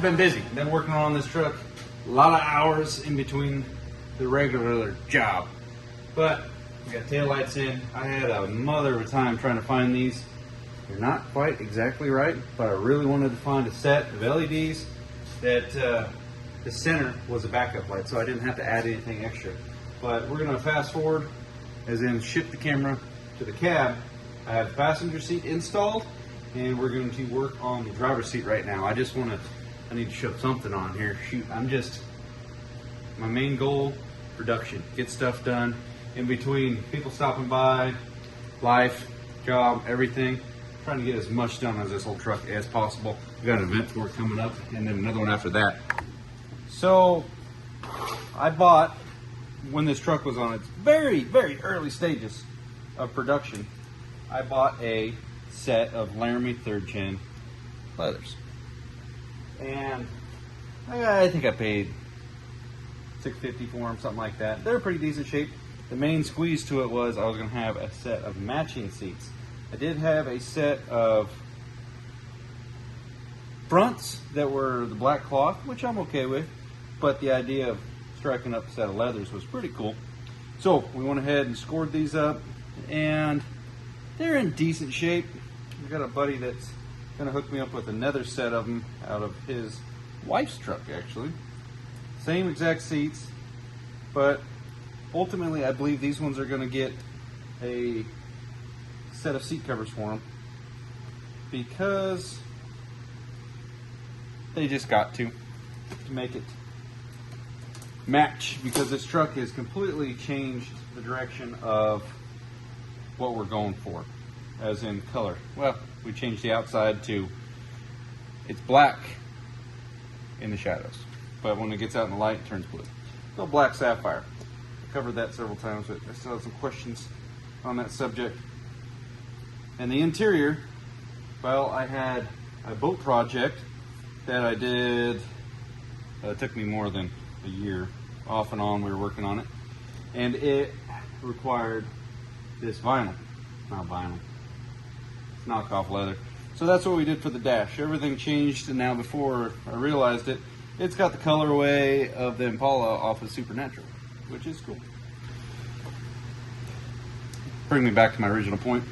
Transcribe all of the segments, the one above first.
been busy. Been working on this truck. A lot of hours in between the regular job. But we got taillights in. I had a mother of a time trying to find these. They're not quite exactly right, but I really wanted to find a set of LEDs that the center was a backup light, so I didn't have to add anything extra. But we're gonna fast forward, as in shift the camera to the cab. I have the passenger seat installed, and we're going to work on the driver's seat right now. I need to show something on here. Shoot, my main goal, production. Get stuff done in between people stopping by, life, job, everything. Trying to get as much done on this old truck as possible. We got an event tour coming up, and then another one after that. So I bought, when this truck was on its very, very early stages of production, I bought a set of Laramie 3rd Gen leathers. And I think I paid $6.50 for them, something like that. They're pretty decent shape. The main squeeze to it was I was going to have a set of matching seats. I did have a set of fronts that were the black cloth, which I'm okay with, but the idea of striking up a set of leathers was pretty cool. So we went ahead and scored these up, and they're in decent shape. We got a buddy that's gonna hook me up with another set of them out of his wife's truck, actually. Same exact seats, but ultimately I believe these ones are gonna get a set of seat covers for them because they just got to make it match, because this truck has completely changed the direction of what we're going for, as in color. Well, we changed the outside to, it's black in the shadows, but when it gets out in the light, it turns blue. So black sapphire. I covered that several times, but I still have some questions on that subject. And the interior, well, I had a boat project that I did, it took me more than a year, off and on we were working on it, and it required this vinyl, not vinyl, it's knockoff leather. So that's what we did for the dash. Everything changed, and now before I realized it, it's got the colorway of the Impala off of Supernatural, which is cool. Bring me back to my original point.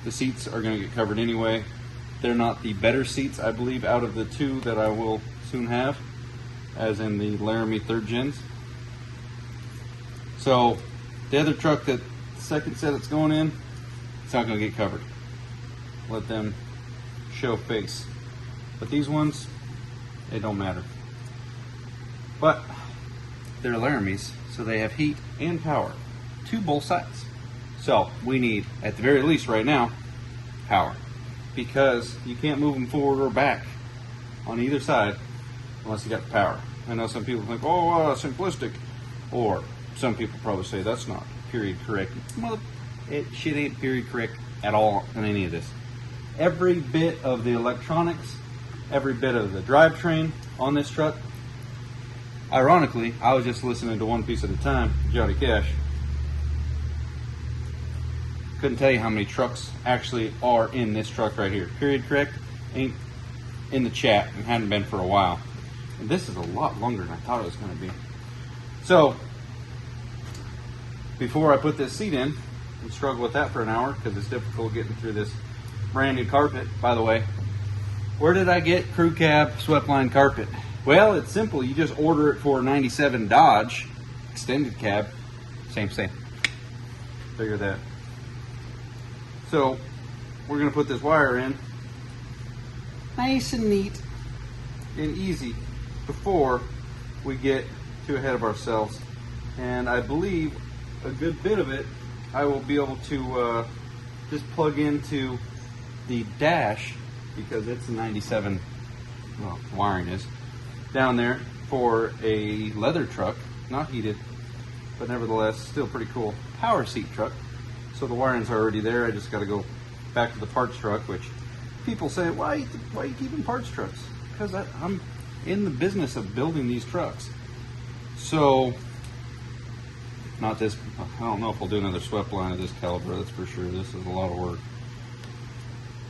The seats are going to get covered anyway. They're not the better seats, I believe, out of the two that I will soon have, as in the Laramie 3rd Gens. So the other truck, that second set it's going in, it's not going to get covered. Let them show face. But these ones, they don't matter. But they're Laramies, so they have heat and power to both sides. So we need, at the very least right now, power, because you can't move them forward or back on either side unless you got the power. I know some people think, oh, simplistic, or some people probably say that's not period correct. Well, shit ain't period correct at all in any of this. Every bit of the electronics, every bit of the drivetrain on this truck. Ironically, I was just listening to One Piece at a Time, Johnny Cash. Couldn't tell you how many trucks actually are in this truck right here. Period correct ain't in the chat and hadn't been for a while. And this is a lot longer than I thought it was going to be. So, before I put this seat in, and struggle with that for an hour because it's difficult getting through this brand new carpet. By the way, where did I get crew cab Sweptline carpet? Well, it's simple. You just order it for 97 Dodge extended cab. Same. Figure that. So we're going to put this wire in nice and neat and easy before we get too ahead of ourselves. And I believe a good bit of it I will be able to just plug into the dash, because it's a 97, well, wiring is down there for a leather truck, not heated, but nevertheless still pretty cool power seat truck. So the wiring's already there. I just got to go back to the parts truck, which people say, why are you keeping parts trucks? Because I'm in the business of building these trucks. So, not this, I don't know if I'll do another Sweptline of this caliber, that's for sure. This is a lot of work.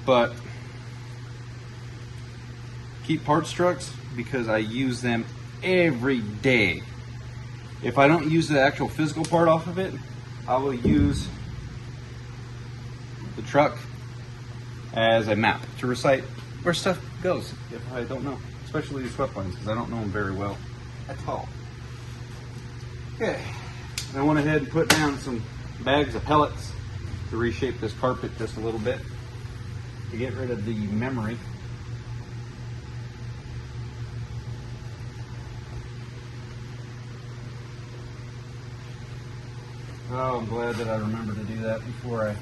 But keep parts trucks because I use them every day. If I don't use the actual physical part off of it, I will use the truck as a map to recite where stuff goes if I don't know, especially these Sweptlines, because I don't know them very well at all. Okay, I went ahead and put down some bags of pellets to reshape this carpet just a little bit to get rid of the memory. Oh, I'm glad that I remembered to do that before I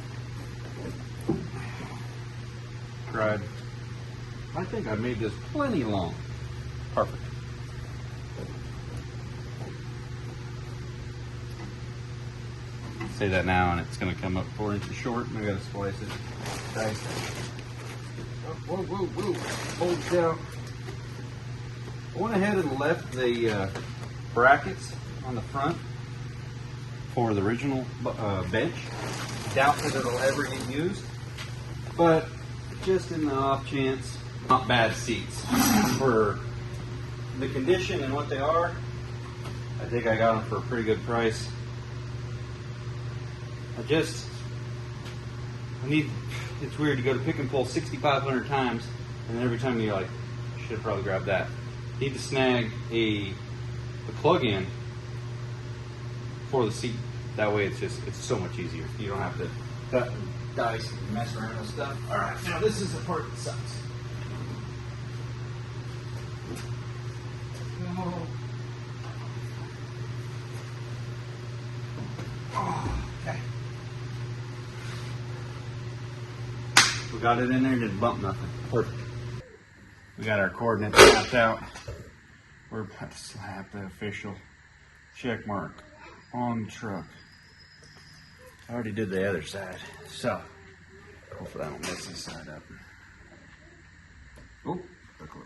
tried. I think I made this plenty long. Perfect. Say that now and it's going to come up 4 inches short and I got to splice it. Dice it. Oh, whoa. Hold it down. I went ahead and left the brackets on the front for the original bench. Doubt that it'll ever get used, but just in the off chance, not bad seats. For the condition and what they are, I think I got them for a pretty good price. It's weird, you go to pick and pull 6,500 times, and then every time you're like, should have probably grabbed that. Need to snag the plug-in for the seat. That way it's so much easier. You don't have to cut and dice and mess around with stuff. All right, now this is the part that sucks. Okay. We got it in there, didn't bump nothing. Perfect. We got our coordinates mapped out. We're about to slap the official check mark on the truck. I already did the other side, so hopefully I don't mess this side up. Oh, they're close.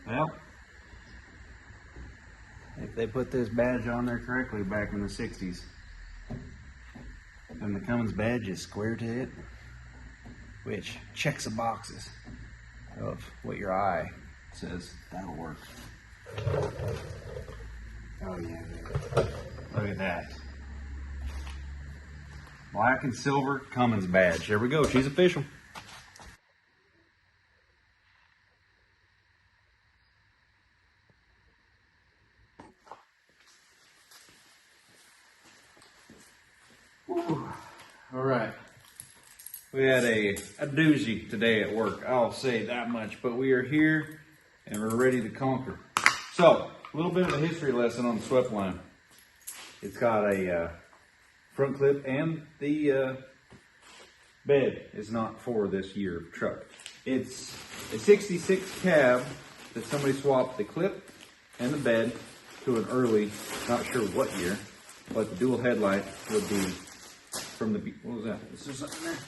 Well, if they put this badge on there correctly back in the 60s, then the Cummins badge is square to it, which checks the boxes of what your eye says that'll work. Oh yeah, baby. Look at that. Black and silver Cummins badge. There we go, she's official. All right, we had a doozy today at work, I'll say that much, but we are here and we're ready to conquer. So, a little bit of a history lesson on the Sweptline. It's got a front clip, and the bed is not for this year truck. It's a 66 cab that somebody swapped the clip and the bed to an early, not sure what year, but the dual headlight would be from the, what was that? Is there something there?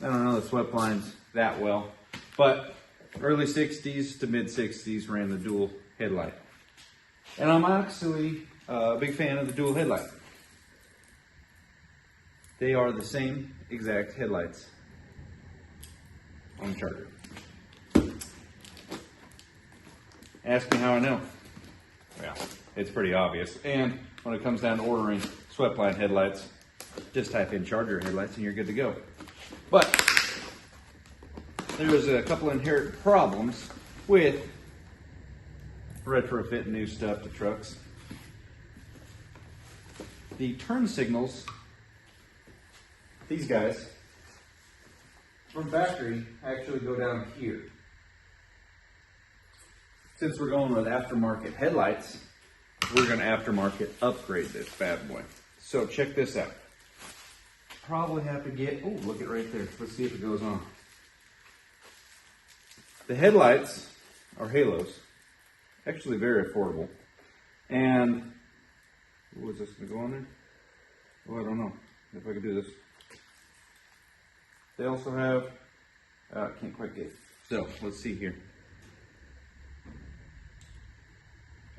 I don't know the Sweptlines that well, but early 60s to mid 60s ran the dual headlight. And I'm actually a big fan of the dual headlight. They are the same exact headlights on the Charger. Ask me how I know. Well, it's pretty obvious. And when it comes down to ordering Sweptline headlights, just type in Charger headlights and you're good to go. But there was a couple inherent problems with retrofitting new stuff to trucks. The turn signals, these guys, from factory actually go down here. Since we're going with aftermarket headlights, we're going to aftermarket upgrade this bad boy. So check this out. Probably have to get, oh, look at right there. Let's see if it goes on. The headlights are halos, actually very affordable. And Oh, is this gonna go on there? Oh, I don't know if I can do this. They also have, can't quite get it. So, let's see here.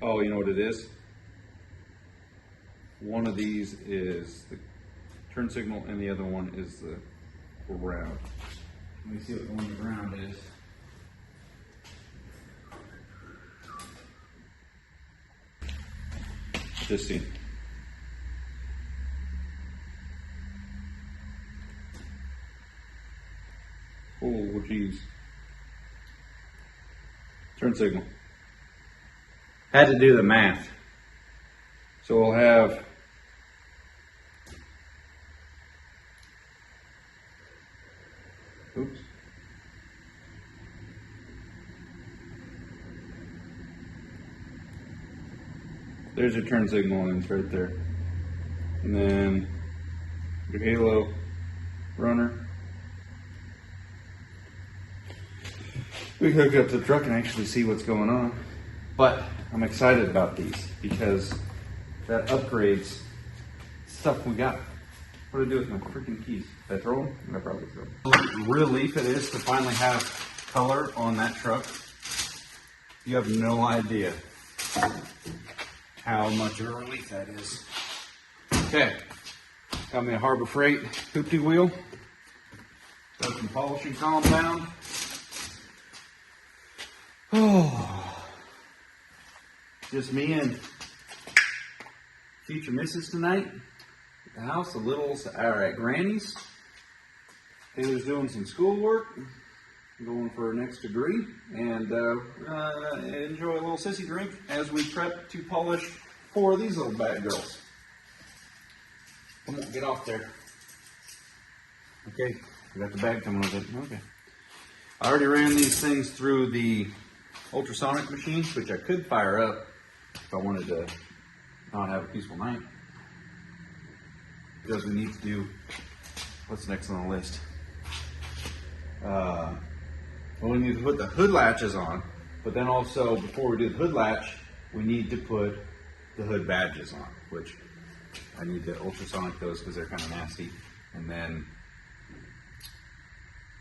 Oh, you know what it is? One of these is the turn signal and the other one is the ground. Let me see what the one on the ground is. Just see. Oh, geez. Turn signal. Had to do the math. So we'll have oops. There's your turn signal and it's right there. And then your halo runner. We can hook it up to the truck and actually see what's going on. But I'm excited about these because that upgrades stuff we got. What do I do with my freaking keys? Did I throw them? I probably throw them. What relief it is to finally have color on that truck. You have no idea how much of a relief that is. Okay, got me a Harbor Freight hoopty wheel. Got some polishing compound. Oh, just me and future missus tonight at the house. The littles are at Granny's. Taylor's doing some schoolwork, going for her next degree, and enjoy a little sissy drink as we prep to polish 4 of these little bad girls. Come on, get off there. Okay, we got the bag coming with it. Okay. I already ran these things through the ultrasonic machine, which I could fire up if I wanted to not have a peaceful night. Because we need to do, what's next on the list? Well, we need to put the hood latches on, but then also before we do the hood latch, we need to put the hood badges on, which I need to ultrasonic those because they're kind of nasty. And then,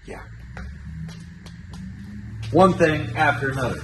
yeah. One thing after another.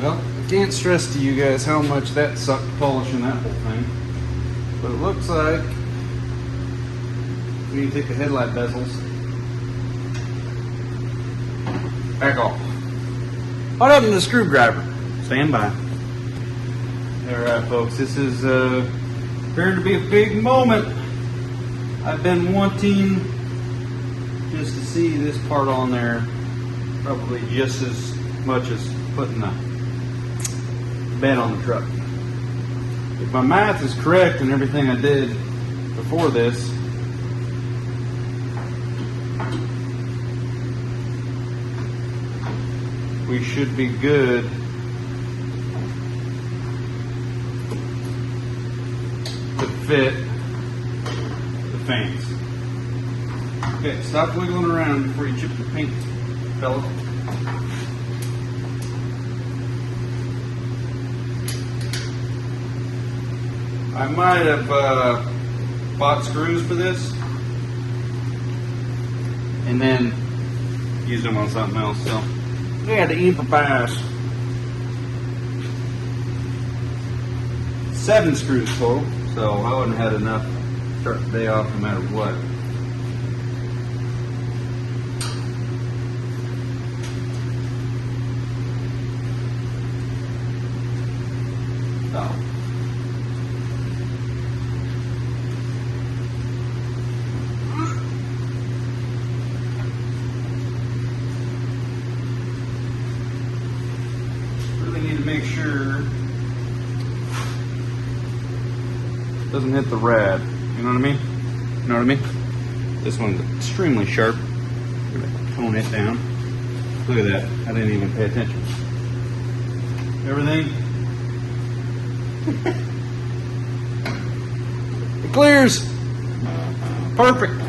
Well, I can't stress to you guys how much that sucked polishing that whole thing. But it looks like we need to take the headlight bezels back off. What happened to the screwdriver? Stand by. Alright folks, this is appearing to be a big moment. I've been wanting just to see this part on there probably just as much as putting the bed on the truck. If my math is correct and everything I did before this, we should be good to fit the fans. Okay, stop wiggling around before you chip the paint, fella. I might have bought screws for this and then used them on something else, so we had to improvise. 7 screws total, so I wouldn't have had enough to start the day off no matter what. So. Need to make sure it doesn't hit the rad. You know what I mean? You know what I mean? This one's extremely sharp. I'm gonna tone it down. Look at that. I didn't even pay attention. Everything. It clears. Perfect.